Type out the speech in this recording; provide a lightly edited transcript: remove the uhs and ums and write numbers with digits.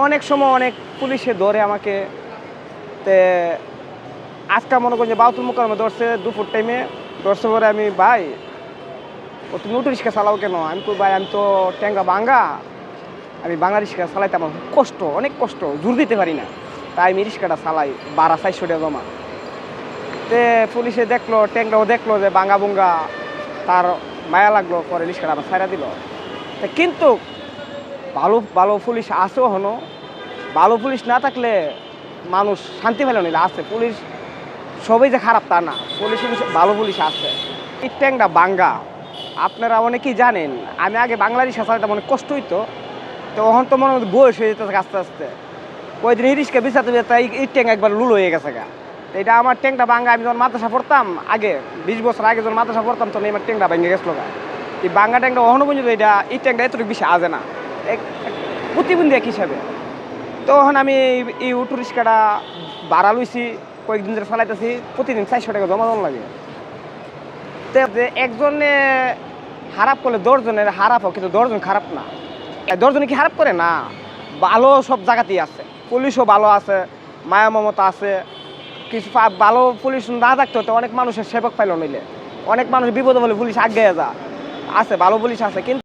অনেক সময় অনেক পুলিশে ধরে আমাকে। তে আজকে মনে করেন যে বাউতুল মোকাররমে ধরছে দুপুর টাইমে। ধরছে পরে আমি, ভাই ও তুমি অটো রিক্সা চালাও কেন? আমি কই, ভাই আমি তো ট্যাংরা ভাঙ্গা, আমি বাংলা রিক্সা চালাইতে আমার খুব কষ্ট, অনেক কষ্ট, জোর দিতে পারি না, তাই আমি রিক্সাটা চালাই, ভাড়া 400 টাকা জমা। তে পুলিশে দেখলো, ট্যাংরাও দেখলো যে ভাঙ্গা ভুঙ্গা, তার মায়া লাগলো, পরে রিক্সাটা আবার ছাইড়া দিল। তা কিন্তু ভালো ভালো পুলিশ আছেও হনো। ভালো পুলিশ না থাকলে মানুষ শান্তি পেল নিলে আছে পুলিশ। সবাই যে খারাপ তা না, পুলিশ ভালো পুলিশ আছে। এই ট্যাংরা ভাঙ্গা আপনারা অনেকেই জানেন, আমি আগে বাংলা রিক্সা চালাইতাম, অনেক কষ্ট হইতো। তো এখন তো মনে হয় বয়স হয়ে যেতেছে আস্তে আস্তে। কয়েকদিন এই রিক্সা বিচাতে যেতে এই ট্যাং একবার লুলো হয়ে গেছে গা। তো এটা আমার ট্যাংটা ভাঙ্গা, আমি যখন মাদ্রাসা পড়তাম আগে, 20 বছর আগে যখন মাদ্রাসা পড়তাম, তখন আমার ট্যাংটা ভেঙে গেছিল গা। এই ভাঙ্গা ট্যাংটা অহনো পর্যন্ত এটা, এই ট্যাংটা এতটুকু বেশি আজে না, প্রতিবন্ধী এক হিসাবে। তখন আমি এই অটো রিক্সাটা ভাড়া লইছি, কয়েকদিন ধরে চালাইতেছি, প্রতিদিন 400 টাকা জমা দেওয়া লাগে। তো যে একজনে খারাপ করলে 10 জনের খারাপ হোক, কিন্তু 10 জন খারাপ না। 10 জনে কি খারাপ করে না? ভালো সব জায়গাতেই আছে, পুলিশও ভালো আছে, মায়া মমতা আছে। কিছু ভালো পুলিশ না থাকতে হতো অনেক মানুষের সেবক পাইল নইলে, অনেক মানুষ বিপদে বলে পুলিশ আগে যা আছে, ভালো পুলিশ আছে। কিন্তু